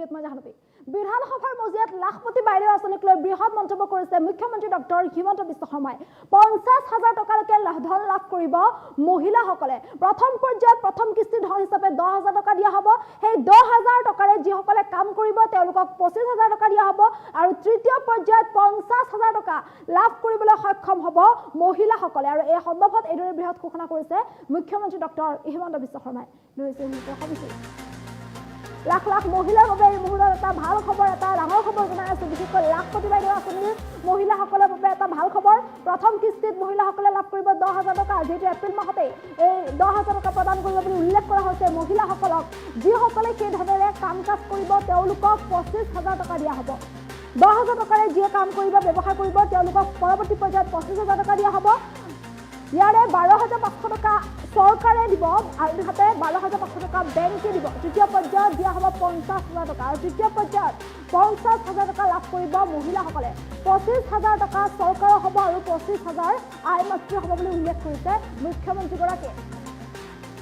মজিয়াত মই জাহানবী বিধানসভাৰ মজিয়াত লাখপতি বাইদেউ আঁচনিক লৈ বৃহৎ মন্তব্য কৰিছে মুখ্যমন্ত্ৰী ডক্টৰ হিমন্ত বিশ্ব শৰ্মাই 50,000 টকালৈকে ধন লাভ কৰিব মহিলাসকলে প্ৰথম পৰ্যায়ত প্ৰথম কিস্তি ধন হিচাপে 10,000 টকা দিয়া হ'ব সেই 10,000 টকাৰে যিসকলে কাম কৰিব তেওঁলোকক 25,000 টকা দিয়া হ'ব আৰু তৃতীয় পৰ্যায়ত 50,000 টকা লাভ কৰিবলৈ সক্ষম হ'ব মহিলাসকলে আৰু এই সন্দৰ্ভত এইদৰে বৃহৎ ঘোষণা কৰিছে মুখ্যমন্ত্ৰী ডক্টৰ হিমন্ত বিশ্ব শৰ্মাই লাখ লাখ মহিলাৰ বাবে এই মুহূৰ্তত এটা ভাল খবৰ এটা ডাঙৰ খবৰ জনাই আছে বিশেষকৈ লাখপতি বাইদেউ আঁচনিৰ মহিলাসকলৰ বাবে এটা ভাল খবৰ প্ৰথম কিস্তিত মহিলাসকলে লাভ কৰিব 10,000 টকা যেটো এপ্ৰিল মাহতে এই 10,000 টকা প্ৰদান কৰিব বুলি উল্লেখ কৰা হৈছে মহিলাসকলক যিসকলে সেই ধৰণে কাম কাজ কৰিব তেওঁলোকক 25,000 টকা দিয়া হ'ব 10,000 টকাৰে যিয়ে কাম কৰিব ব্যৱসায় কৰিব তেওঁলোকক পৰৱৰ্তী পৰ্যায়ত 25,000 টকা দিয়া হ'ব ইয়াৰে 12,500 টকা চৰকাৰে দিব আৰু ইহাতে 12,500 টকা বেংকে দিব তৃতীয় পৰ্যায়ত দিয়া হ'ব 50,000 টকা আৰু তৃতীয় পৰ্যায়ত 50,000 টকা লাভ কৰিব মহিলাসকলে 25,000 টকা চৰকাৰৰ হ'ব আৰু 25,000 আই মাতৃ হ'ব বুলি উল্লেখ কৰিছে মুখ্যমন্ত্ৰীগৰাকীয়ে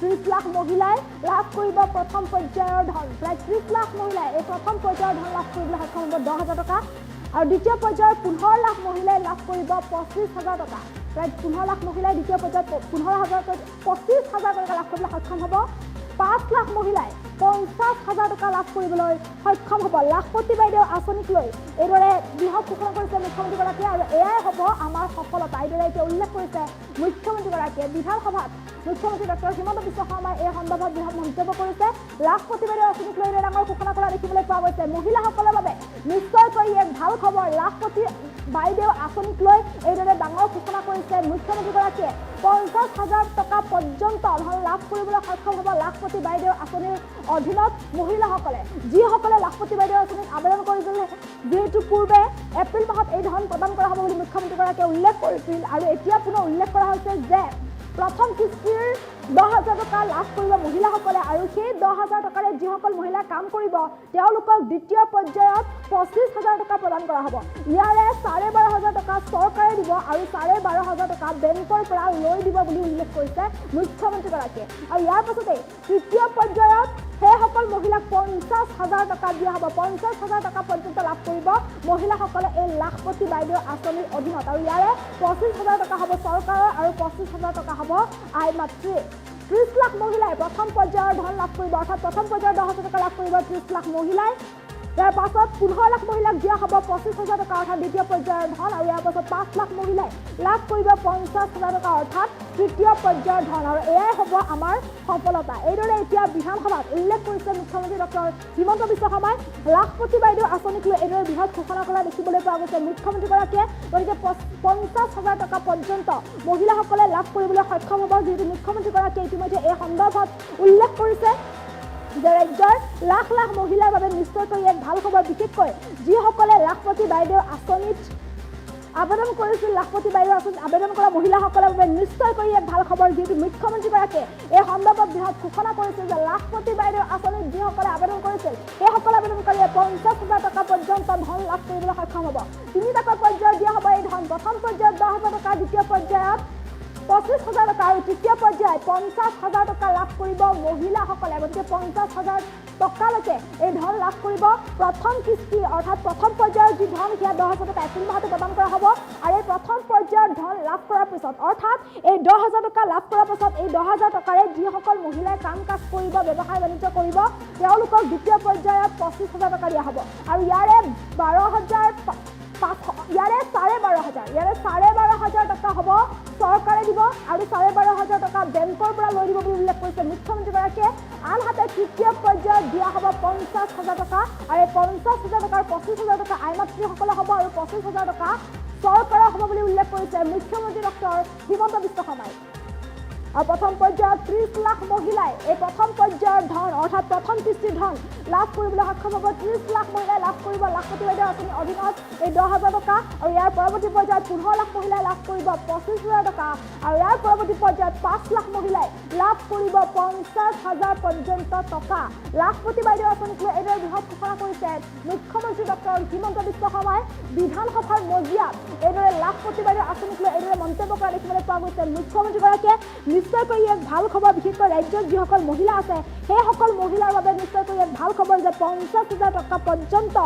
30 লাখ মহিলাই লাভ কৰিব প্ৰথম পৰ্যায়ৰ ধন প্ৰায় 30 লাখ মহিলাই এই প্ৰথম পৰ্যায়ৰ ধন লাভ কৰিবলৈ সক্ষম হ'ব 10,000 টকা আৰু দ্বিতীয় পৰ্যায়ৰ 15 লাখ মহিলাই লাভ কৰিব 25,000 টকা প্ৰায় 15 লাখ মহিলাই দ্বিতীয় পৰ্যায়ত 15,000 25,000 টকা লাভ কৰিবলৈ সক্ষম হ'ব 5 লাখ মহিলাই 50,000 টকা লাভ কৰিবলৈ সক্ষম হ'ব লাখপতি বাইদেউ আঁচনিক লৈ এইদৰে বৃহৎ ঘোষণা কৰিছে মুখ্যমন্ত্ৰীগৰাকীয়ে আৰু এয়াই হ'ব আমাৰ সফলতা এইদৰে এতিয়া উল্লেখ কৰিছে মুখ্যমন্ত্ৰীগৰাকীয়ে বিধানসভাত মুখ্যমন্ত্ৰী ডক্টৰ হিমন্ত বিশ্ব শৰ্মাই এই সন্দৰ্ভত বৃহৎ মন্তব্য কৰিছে লাখপতি বাইদেউ আঁচনিক লৈ ডাঙৰ ঘোষণা কৰা দেখিবলৈ পোৱা গৈছে মহিলাসকলৰ বাবে নিশ্চয়কৈ এক ভাল খবৰ লাখপতি বাইদেউ আঁচনিক লৈ এইদৰে ডাঙৰ ঘোষণা কৰিছে মুখ্যমন্ত্ৰীগৰাকীয়ে 50,000 টকা পৰ্যন্ত ধন লাভ কৰিবলৈ সক্ষম হ'ব লাখপতি বাইদেউ আঁচনিৰ অধীনত মহিলাসকলে যিসকলে লাখপতি বাইদেউ আঁচনিত আবেদন কৰিছিল যিহেতু পূৰ্বে এপ্ৰিল মাহত এই ধন প্ৰদান কৰা হ'ব বুলি মুখ্যমন্ত্ৰীগৰাকীয়ে উল্লেখ কৰিছিল আৰু এতিয়া পুনৰ উল্লেখ কৰা হৈছে যে প্ৰথম কিস্তিৰ 10,000 টকা লাভ কৰিব মহিলাসকলে আৰু সেই 10,000 টকাৰে যিসকল মহিলা কাম কৰিব তেওঁলোকক দ্বিতীয় পৰ্যায়ত 25,000 টকা প্ৰদান কৰা হ'ব ইয়াৰে 12,500 টকা চৰকাৰে দিব আৰু 12,500 টকা বেংকৰ পৰা লৈ দিব বুলি উল্লেখ কৰিছে মুখ্যমন্ত্ৰীগৰাকীয়ে আৰু ইয়াৰ পাছতে তৃতীয় পৰ্যায়ত সেইসকল মহিলাক 50,000 টকা দিয়া হ'ব 50,000 টকা পৰ্যন্ত লাভ কৰিব মহিলাসকলে এই লাখপতি বাইদেউ আঁচনিৰ অধীনত আৰু ইয়াৰে 25,000 টকা হ'ব চৰকাৰৰ আৰু 25,000 টকা হ'ব আই মাতৃৰ 30 লাখ মহিলাই প্ৰথম পৰ্যায়ৰ ধন লাভ কৰিব অৰ্থাৎ প্ৰথম পৰ্যায়ৰ 10,000 টকা লাভ কৰিব 30 লাখ মহিলাই ইয়াৰ পাছত 15 লাখ মহিলাক দিয়া হ'ব 25,000 টকা অৰ্থাৎ দ্বিতীয় পৰ্যায়ৰ ধন আৰু ইয়াৰ পাছত 5 লাখ মহিলাই লাভ কৰিব 50,000 টকা অৰ্থাৎ তৃতীয় পৰ্যায়ৰ ধন আৰু এয়াই হ'ব আমাৰ সফলতা এইদৰে এতিয়া বিধানসভাত উল্লেখ কৰিছে মুখ্যমন্ত্ৰী ডক্টৰ হিমন্ত বিশ্ব শৰ্মাই লাখপতি বাইদেউ আঁচনিক লৈ এইদৰে বৃহৎ ঘোষণা কৰা দেখিবলৈ পোৱা গৈছে মুখ্যমন্ত্ৰীগৰাকীয়ে গতিকে 50,000 টকা পৰ্যন্ত মহিলাসকলে লাভ কৰিবলৈ সক্ষম হ'ব যিহেতু মুখ্যমন্ত্ৰীগৰাকীয়ে ইতিমধ্যে এই সন্দৰ্ভত উল্লেখ কৰিছে যে ৰাজ্যৰ লাখ লাখ মহিলাৰ বাবে নিশ্চয়কৈ এক ভাল খবৰ বিশেষকৈ যিসকলে লাখপতি বাইদেউ আঁচনিত আবেদন কৰিছিল লাখপতি বাইদেউ আঁচনিত আবেদন কৰা মহিলাসকলৰ বাবে নিশ্চয়কৈ এক ভাল খবৰ যিহেতু মুখ্যমন্ত্ৰীগৰাকীয়ে এই সন্দৰ্ভত বৃহৎ ঘোষণা কৰিছিল যে লাখপতি বাইদেউ আঁচনিত যিসকলে আবেদন কৰিছিল সেইসকল আবেদনকাৰীয়ে 50,000 টকা পৰ্যন্ত ধন লাভ কৰিবলৈ সক্ষম হ'ব তিনিটা পৰ্যায়ত দিয়া হ'ব এই ধন প্ৰথম পৰ্যায়ত 10,000 টকা দ্বিতীয় পৰ্যায়ত 25,000 টকা আৰু তৃতীয় পৰ্যায়ত 50,000 টকা লাভ কৰিব মহিলাসকলে গতিকে 50,000 টকালৈকে এই ধন লাভ কৰিব প্ৰথম কিস্তি অৰ্থাৎ প্ৰথম পৰ্যায়ৰ যি ধন সেয়া 10,000 টকা এপ্ৰিল মাহতে প্ৰদান কৰা হ'ব আৰু এই প্ৰথম পৰ্যায়ৰ ধন লাভ কৰাৰ পিছত অৰ্থাৎ এই 10,000 টকা লাভ কৰাৰ পাছত এই 10,000 টকাৰে যিসকল মহিলাই কাম কাজ কৰিব ব্যৱসায় বাণিজ্য কৰিব তেওঁলোকক দ্বিতীয় পৰ্যায়ত 25,000 টকা দিয়া হ'ব আৰু ইয়াৰে 12,500 টকা হ'ব চৰকাৰে দিব আৰু 12,500 টকা বেংকৰ পৰা লৈ দিব বুলি উল্লেখ কৰিছে মুখ্যমন্ত্ৰীগৰাকীয়ে আনহাতে তৃতীয় পৰ্যায়ত দিয়া হ'ব 50,000 টকা আৰু এই 50,000 টকাৰ 25,000 টকা আই মাতৃসকলে হ'ব আৰু 25,000 টকা চৰকাৰৰ হ'ব বুলি উল্লেখ কৰিছে মুখ্যমন্ত্ৰী ডক্টৰ হিমন্ত বিশ্ব শৰ্মাই আৰু প্ৰথম পৰ্যায়ত 30 লাখ মহিলাই এই প্ৰথম পৰ্যায়ৰ ধন অৰ্থাৎ প্ৰথম কিস্তিৰ ধন লাভ কৰিবলৈ সক্ষম হ'ব 30 লাখ মহিলাই লাভ কৰিব লাখপতি বাইদেউ আঁচনিৰ অধীনত এই 10,000 টকা আৰু ইয়াৰ পৰৱৰ্তী পৰ্যায়ত 15 লাখ মহিলাই লাভ কৰিব 25,000 টকা আৰু ইয়াৰ পৰৱৰ্তী পৰ্যায়ত 5 লাখ মহিলাই লাভ কৰিব 50,000 পৰ্যন্ত টকা লাখপতি বাইদেউ আঁচনিক লৈ এইদৰে বৃহৎ ঘোষণা কৰিছে মুখ্যমন্ত্ৰী ডক্টৰ হিমন্ত বিশ্ব শৰ্মাই বিধানসভাৰ মজিয়াত এইদৰে লাখপতি বাইদেউ আঁচনিক লৈ এইদৰে মন্তব্য কৰা দেখিবলৈ পোৱা গৈছে মুখ্যমন্ত্ৰীগৰাকীয়ে নিশ্চয়কৈ এক ভাল খবৰ বিশেষকৈ ৰাজ্যত যিসকল মহিলা আছে সেইসকল মহিলাৰ বাবে নিশ্চয়কৈ এক ভাল খবৰ যে 50,000 টকা পৰ্যন্ত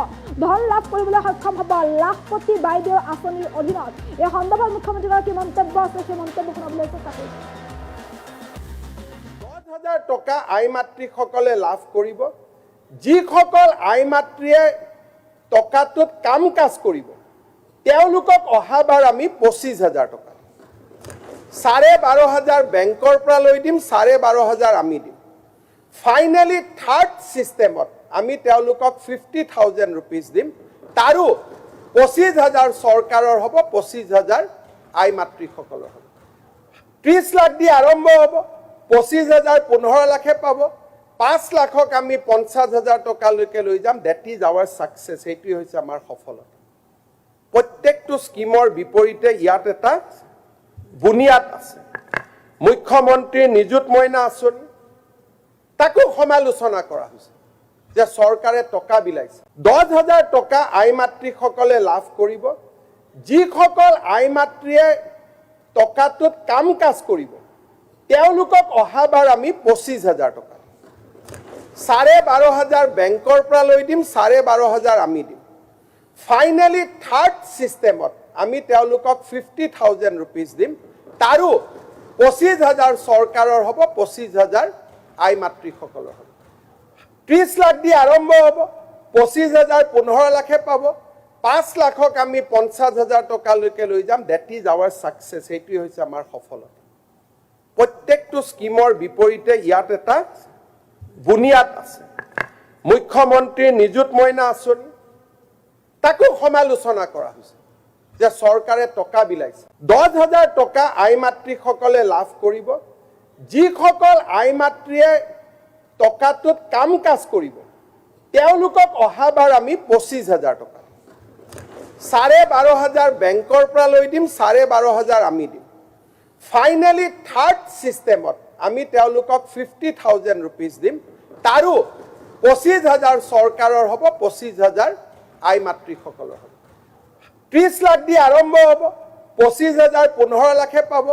ধন লাভ কৰিবলৈ সক্ষম হ'ব লাখপতি বাইদেউ আঁচনিৰ অধীনত। এই সন্দৰ্ভত মুখ্যমন্ত্ৰীগৰাকীৰ মন্তব্য আছে, সেই মন্তব্য শুনাবলৈ চেষ্টা কৰিম। 10,000 টকা আই মাতৃসকলে লাভ কৰিব। যিসকল আই মাতৃয়ে টকাটোত কাম কাজ কৰিব তেওঁলোকক অহাবাৰ আমি 25,000 টকা 12,500 বেংকৰ পৰা লৈ দিম, 12,500 আমি দিম। ফাইনেলি থাৰ্ড চিষ্টেমত আমি তেওঁলোকক 50,000 ৰুপিজ দিম। তাৰো 25,000 চৰকাৰৰ হ'ব, 25,000 আই মাতৃসকলৰ হ'ব। 30 লাখ দি আৰম্ভ হ'ব, 25,000 15 লাখে পাব, 5 লাখক আমি 50,000 টকালৈকে লৈ যাম। That is our success. সেইটোৱে হৈছে আমাৰ সফলতা। প্ৰত্যেকটো স্কিমৰ বিপৰীতে ইয়াত এটা বুনিয়াদ আছে। মুখ্যমন্ত্ৰীৰ নিযুত মইনা আঁচনি তাকো সমালোচনা কৰা হৈছে যে চৰকাৰে টকা বিলাইছে। 10,000 টকা আই মাতৃসকলে লাভ কৰিব। যিসকল আই মাতৃয়ে টকাটোত কাম কাজ কৰিব তেওঁলোকক অহাবাৰ আমি 25,000 টকা 12,500 বেংকৰ পৰা লৈ দিম, 12,500 আমি দিম। ফাইনেলি থাৰ্ড চিষ্টেমত আমি তেওঁলোকক 50,000 ৰুপিজ দিম। তাৰো 25,000 চৰকাৰৰ হ'ব, 25,000 আই মাতৃসকলৰ হ'ব। 30 লাখ দি আৰম্ভ হ'ব, 25,000 15 লাখে পাব, 5 লাখক আমি 50,000 টকালৈকে লৈ যাম। That is our success. সেইটোৱে হৈছে আমাৰ সফলতা। প্ৰত্যেকটো স্কিমৰ বিপৰীতে ইয়াত এটা বুনিয়াদ আছে। মুখ্যমন্ত্ৰীৰ নিযুত মইনা আঁচনি তাকো সমালোচনা কৰা হৈছে যে চৰকাৰে টকা বিলাইছে। 10,000 টকা আই মাতৃসকলে লাভ কৰিব। যিসকল আই মাতৃয়ে টকাটোত কাম কাজ কৰিব তেওঁলোকক অহাবাৰ আমি 25,000 টকা 12,500 বেংকৰ পৰা লৈ দিম, 12,500 আমি দিম। ফাইনেলি থাৰ্ড চিষ্টেমত আমি তেওঁলোকক 50,000 ৰুপিজ দিম। তাৰো 25,000 চৰকাৰৰ হ'ব, 25,000 আই মাতৃসকলৰ হ'ব। 30 লাখ দি আৰম্ভ হ'ব, 25,000 15 লাখে পাব,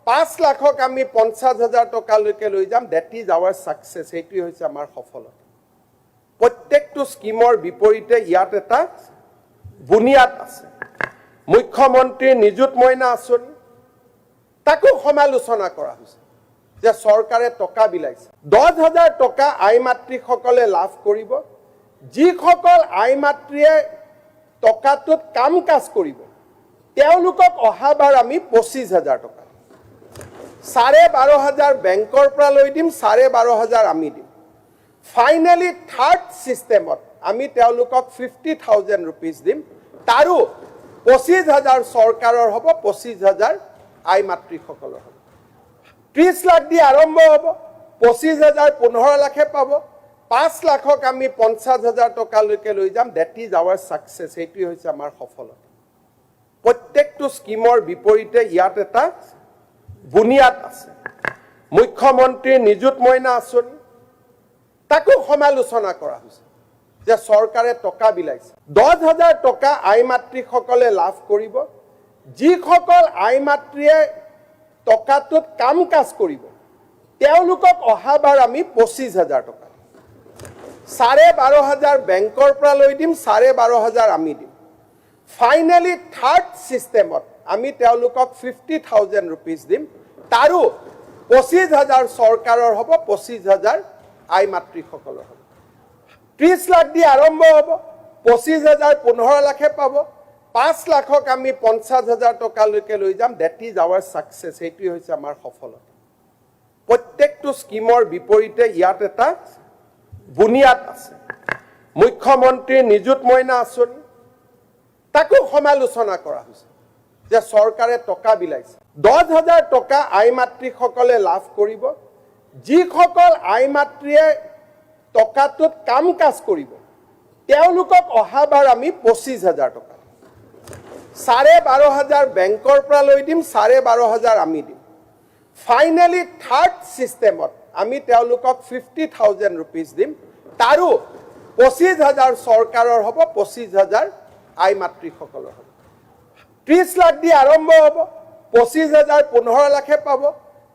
5 লাখক আমি 50,000 টকালৈকে লৈ যাম। That is our success. সেইটোৱে হৈছে আমাৰ সফলতা। প্ৰত্যেকটো স্কিমৰ বিপৰীতে ইয়াত এটা বুনিয়াদ আছে। মুখ্যমন্ত্ৰীৰ নিযুত মইনা আঁচনি তাকো সমালোচনা কৰা হৈছে যে চৰকাৰে টকা বিলাইছে। 10,000 টকা আই মাতৃসকলে লাভ কৰিব। যিসকল আই মাতৃয়ে টকাটোত কাম কাজ কৰিব তেওঁলোকক অহাবাৰ আমি 25,000 টকা 12,500 বেংকৰ পৰা লৈ দিম, 12,500 আমি দিম। ফাইনেলি থাৰ্ড চিষ্টেমত আমি তেওঁলোকক 50,000 ৰুপিজ দিম। তাৰো 25,000 চৰকাৰৰ হ'ব, 25,000 আই মাতৃসকলৰ হ'ব। 30 লাখ দি আৰম্ভ হ'ব, 25,000 15 লাখে পাব, 5 লাখক আমি 50,000 টকালৈকে লৈ যাম। That is our success. সেইটোৱে হৈছে আমাৰ সফলতা। প্ৰত্যেকটো স্কিমৰ বিপৰীতে ইয়াত এটা বুনিয়াদ আছে। মুখ্যমন্ত্ৰীৰ নিযুত মইনা আঁচনি তাকো সমালোচনা কৰা হৈছে যে চৰকাৰে টকা বিলাইছে। 10,000 টকা আই মাতৃসকলে লাভ কৰিব। যিসকল আই মাতৃয়ে টকাটোত কাম কাজ কৰিব তেওঁলোকক অহাবাৰ আমি 25,000 টকা 12,500 বেংকৰ পৰা লৈ দিম, 12,500 আমি দিম। ফাইনেলি থাৰ্ড চিষ্টেমত আমি তেওঁলোকক 50,000 ৰুপিজ দিম। তাৰো 25,000 চৰকাৰৰ হ'ব, 25,000 আই মাতৃসকলৰ হ'ব। 30 লাখ দি আৰম্ভ হ'ব, 25,000 15 লাখে পাব, 5 লাখক আমি 50,000 টকালৈকে লৈ যাম। That is our success. সেইটোৱে হৈছে আমাৰ সফলতা। প্ৰত্যেকটো স্কিমৰ বিপৰীতে ইয়াত এটা বুনিয়াদ আছে। মুখ্যমন্ত্ৰীৰ নিযুত মইনা আঁচনি তাকো সমালোচনা কৰা হৈছে যে চৰকাৰে টকা বিলাইছে। 10,000 টকা আই মাতৃসকলে লাভ কৰিব। যিসকল আই মাতৃয়ে টকাটোত কাম কাজ কৰিব তেওঁলোকক অহাবাৰ আমি 25,000 টকা 12,500 বেংকৰ পৰা লৈ দিম, 12,500 আমি দিম। ফাইনেলি থাৰ্ড চিষ্টেমত আমি তেওঁলোকক 50,000 ৰুপিজ দিম। তাৰো 25,000 চৰকাৰৰ হ'ব, 25,000 আই মাতৃসকলৰ হ'ব। 30 লাখ দি আৰম্ভ হ'ব, 25,000 15 লাখে পাব,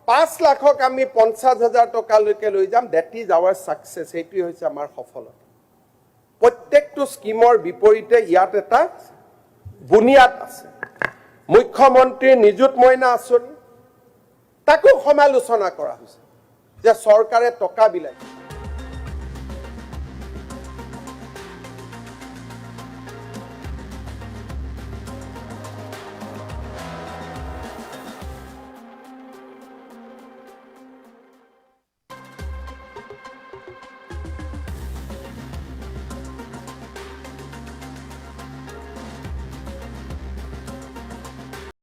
5 লাখক আমি 50,000 টকালৈকে লৈ যাম দ্যাট ইজ আৱাৰ সাকসেস এইটোই হৈছে আমাৰ সফলতা প্ৰত্যেকটো স্কিমৰ বিপৰীতে ইয়াত এটা বুনিয়াদ আছে মুখ্যমন্ত্ৰী নিযুত মইনা আঁচনি তাকো সমালোচনা কৰা হৈছে যে চৰকাৰে টকা বিলাইছে